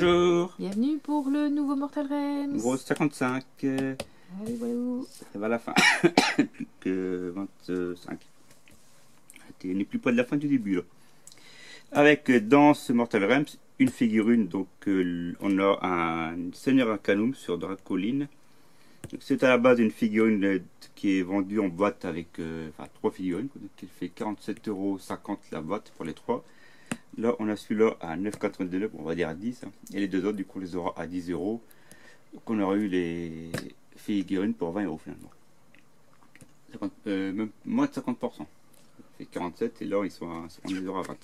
Bonjour. Bienvenue pour le nouveau Mortal Rems. Gros 55. Allez, voilà. Ça va à la fin. Plus que 25. On n'est plus près de la fin du début là. Avec dans ce Mortal Rems une figurine. Donc on a un Seigneur Arcanum sur Dracoline. C'est à la base une figurine qui est vendue en boîte avec enfin, 3 figurines. Donc elle fait 47,50 € la boîte pour les 3. Là on a celui-là à 9,99 €, on va dire à 10. Hein. Et les deux autres du coup on les aura à 10 €. Donc on aura eu les figurines pour 20 € finalement. 50, même moins de 50%. Ça fait 47 et là ils sont à, on les aura à 20.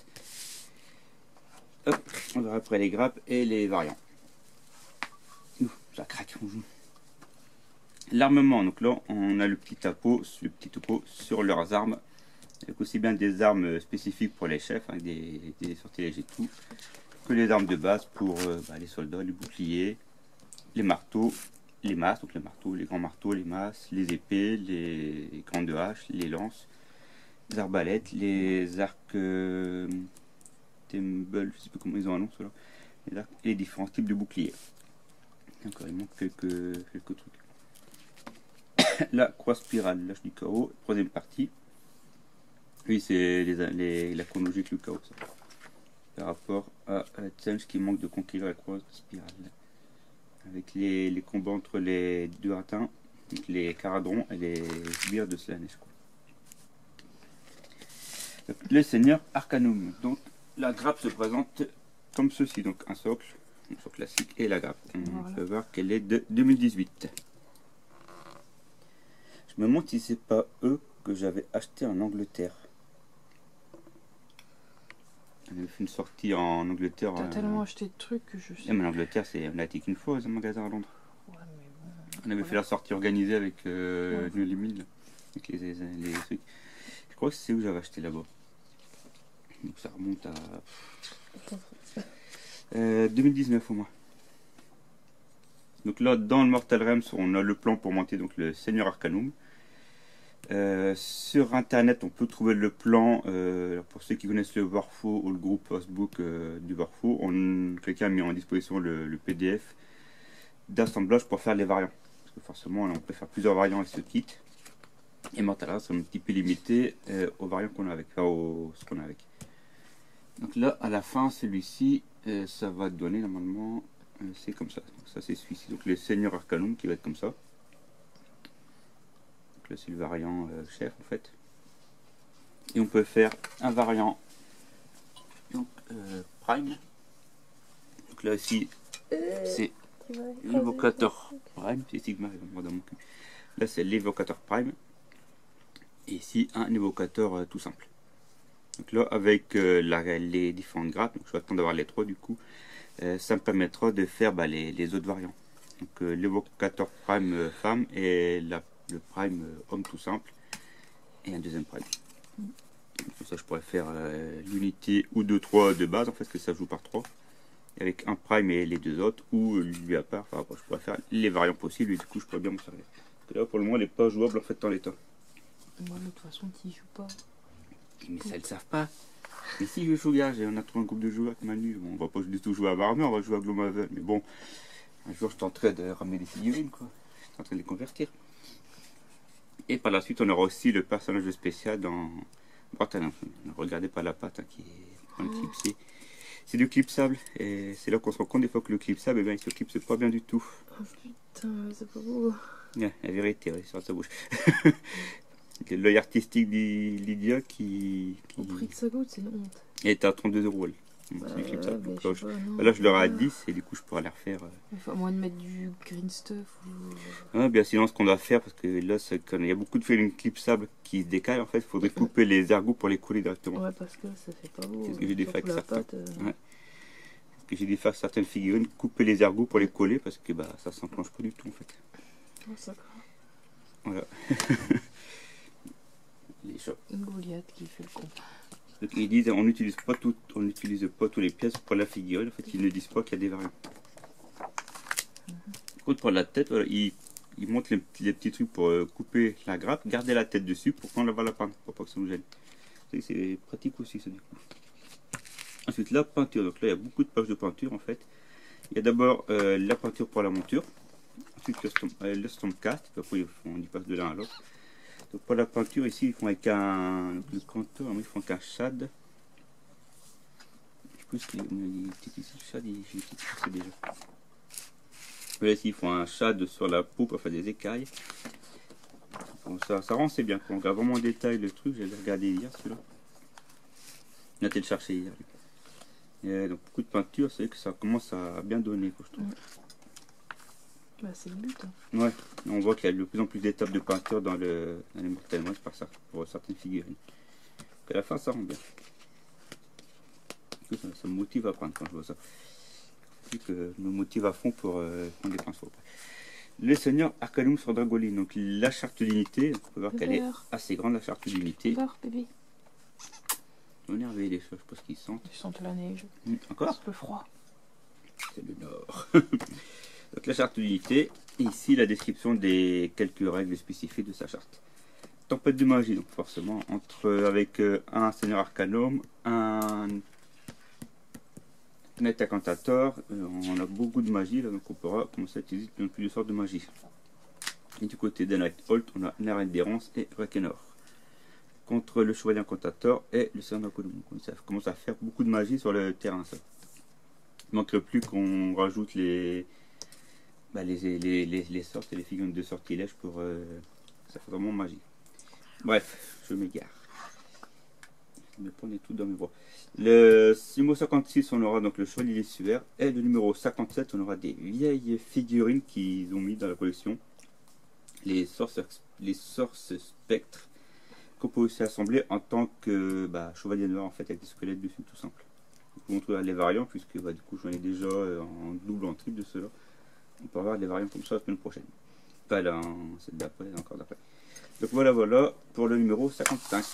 Hop, on verra après les grappes et les variants. Ouh, ça craque. L'armement, donc là on a le petit topo sur leurs armes, avec aussi bien des armes spécifiques pour les chefs, avec des sortilèges et tout, que les armes de base pour les soldats, les boucliers, les marteaux, les masses, donc les marteaux, les grands marteaux, les masses, les épées, les grandes haches, les lances, les arbalètes, les arcs Temple, je sais pas comment ils ont un nom ceux-là, les arcs et les différents types de boucliers. Encore il manque quelques trucs. La croix spirale, l'âge du chaos, troisième partie. Oui, c'est la chronologie avec le chaos. Ça. Par rapport à Challenge qui manque de conquérir la croix spirale. Avec les combats entre les deux ratins, les caradrons et les sbires de Slanesh. Le Seigneur Arcanum. Donc la grappe se présente comme ceci. Donc un socle classique et la grappe. On peut voir qu'elle est de 2018. Je me demande si c'est pas eux que j'avais acheté en Angleterre. On avait fait une sortie en Angleterre. T'as tellement acheté de trucs que je sais. Mais en Angleterre, on a été qu'une fois dans un magasin à Londres. Ouais, mais bon, on avait fait la sortie organisée avec New Limit, avec les trucs. Je crois que c'est où j'avais acheté là-bas. Donc ça remonte à 2019 au moins. Donc là, dans le Mortal Rems, on a le plan pour monter donc le Seigneur Arcanum. Sur internet on peut trouver le plan, pour ceux qui connaissent le Warfo ou le groupe Facebook du Warfo, quelqu'un a mis en disposition le PDF d'assemblage pour faire les variants, parce que forcément là, on peut faire plusieurs variants avec ce kit, et Mortal Rems c'est un petit peu limité aux variants qu'on a avec, enfin ce qu'on a avec. Donc là à la fin celui-ci ça va donner normalement c'est comme ça, donc ça c'est celui-ci, donc le Seigneur Arcanum qui va être comme ça. Là c'est le variant chef en fait, et on peut faire un variant donc prime. Donc là aussi c'est l'évocateur prime, c'est Sigma dans mon cul. Là c'est l'évocateur prime, et ici un évocateur tout simple. Donc là avec les différentes grappes, donc je vais attendre d'avoir les 3 du coup, ça me permettra de faire les autres variants. Donc l'évocateur prime femme et le prime homme tout simple, et un deuxième prime. Comme ça je pourrais faire l'unité ou 2-3 de base en fait, parce que ça joue par 3, avec un prime et les deux autres, ou lui à part. Enfin, je pourrais faire les variants possibles et du coup je pourrais bien m'en servir. Parce que là pour le moment elle n'est pas jouable en fait dans l'état. Moi de toute façon tu joues pas. Mais ça ils le savent pas. Mais si je joue, gars, on a trouvé un groupe de joueurs avec Manu. Bon, on va pas du tout jouer à Warhammer, on va jouer à Gloomhaven. Mais bon, un jour je tenterai de ramener des figurines quoi. Je suis en train de les convertir. Et par la suite, on aura aussi le personnage spécial dans Mortal. Regardez pas la patte hein, qui est clipsée. C'est du clipsable. Et c'est là qu'on se rend compte des fois que le clipsable, il se clipse pas bien du tout. Oh putain, c'est pas beau. Yeah, la vérité, ouais, sur sa bouche. L'œil artistique d'Lydia qui. Au prix de sa goutte, c'est une honte. est à 32 €. Donc, là, je l'aurai à 10 et du coup, je pourrai la refaire. Il faut à moins de mettre du green stuff ou. Ah, bien sinon, ce qu'on doit faire, parce que là, il y a beaucoup de feuilles clipsables qui se décalent, en fait, il faudrait couper les ergots pour les coller directement. Ouais, parce que ça fait pas beau. C'est ce que j'ai dû faire avec certains. Ouais. Parce que j'ai dû faire certaines figurines, couper les ergots pour les coller, parce que ça s'enclenche pas du tout, en fait. Oh, ça voilà. Les chocs. Une Goliath qui fait le con. Donc ils disent on n'utilise pas toutes les pièces pour la figurine, en fait ils ne disent pas qu'il y a des variants. Pour la tête, voilà, ils montrent les petits trucs pour couper la grappe, garder la tête dessus pour quand on va la peindre, pour pas que ça nous gêne. C'est pratique aussi ça du coup. Ensuite la peinture, donc là il y a beaucoup de pages de peinture en fait. Il y a d'abord la peinture pour la monture, ensuite le Stormcast, après on y passe de l'un à l'autre. Donc pour la peinture ici ils font avec le contour, ils font avec un shad. Je pense qu'il était ici le shad, j'ai passé déjà. Là ici ils font un shad sur la peau pour faire des écailles. Bon, ça rend c'est bien, on regarde vraiment en détail le truc, j'avais regardé hier celui-là. On a été le chercher hier. Donc beaucoup de peinture, c'est que ça commence à bien donner, quoi, je trouve. Bah c'est le but. Hein. Ouais, on voit qu'il y a de plus en plus d'étapes de peinture dans les Mortal Kombat par ça, pour certaines figurines. À la fin ça rend bien. Ça me motive à peindre quand je vois ça. Que me motive à fond pour prendre des pinceaux. Le Seigneur Arcanum sur Dragoline, donc la charte d'unité, on peut voir qu'elle est assez grande la charte d'unité. Bébé. On est énervé des choses, je pense qu'ils sentent. Ils sentent la neige. Encore? C'est un peu froid. C'est le nord. Donc la charte d'unité, et ici la description des quelques règles spécifiques de sa charte. Tempête de magie, donc forcément, avec un Seigneur Arcanum, un Incantator, on a beaucoup de magie, là, donc on pourra commencer à utiliser plusieurs sortes de magie. Et du côté de Nightholt, on a Nerf d'Errance et Rekenor. Contre le Chevalier Incantator et le Seigneur Arcanum. Donc ça commence à faire beaucoup de magie sur le terrain, ça. Il ne manquerait plus qu'on rajoute les sortes et les figurines de sortilège pour ça fait vraiment magie. Bref, je m'égare. Je me prenais tout dans mes voix. Le numéro 56, on aura donc le Chevalier Suaire. Et le numéro 57, on aura des vieilles figurines qu'ils ont mis dans la collection. Les Source Spectres, qu'on peut aussi assembler en tant que chevalier noir, en fait, avec des squelettes dessus, tout simple. Donc, on trouve les variants, puisque du coup, j'en ai déjà en double, en triple de ceux-là. On peut avoir des variants comme ça la semaine prochaine. Pas là, c'est d'après, encore d'après. Donc voilà pour le numéro 55.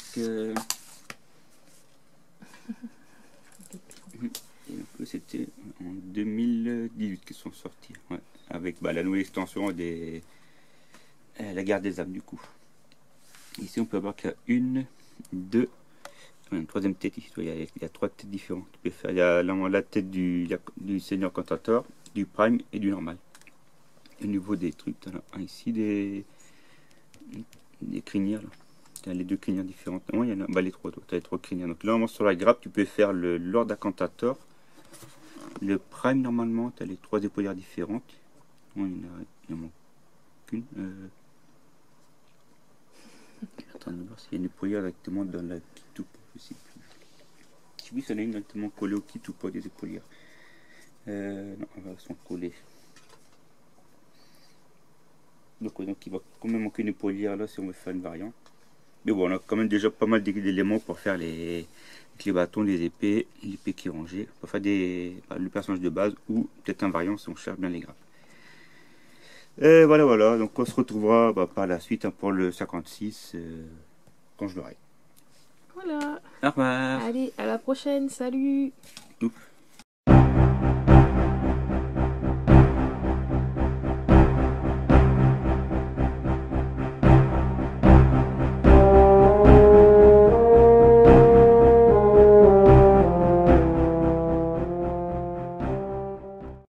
Et donc c'était en 2018 qu'ils sont sortis, ouais, avec la nouvelle extension des la guerre des âmes du coup. Ici on peut voir qu'il y a une troisième tête ici, il y a trois têtes différentes. Tu peux faire, il y a la tête du Seigneur Cantator, du Prime et du normal. Au niveau des trucs, tu as ici des crinières là. Tu as les deux crinières différentes. Non, il y en a les trois, tu as les trois crinières. Donc là sur la grappe, tu peux faire le Lord Incantator. Le Prime normalement, tu as les trois épaulières différentes. Non, il en manque qu'une. Attends, on va voir s'il y a une épaulière directement dans la kit ou pas, je sais plus. Si oui, ça en a une directement collée au kit ou pas des épaulières. Non, elles sont collées. Donc il va quand même manquer une épaulière là si on veut faire une variante. Mais bon, on a quand même déjà pas mal d'éléments pour faire les bâtons, les épées qui est rangée. Pour faire le personnage de base ou peut-être un variant si on cherche bien les grappes. Et voilà, donc on se retrouvera par la suite pour le 56 quand je l'aurai. Voilà. Au revoir. Allez, à la prochaine, salut. Ouf.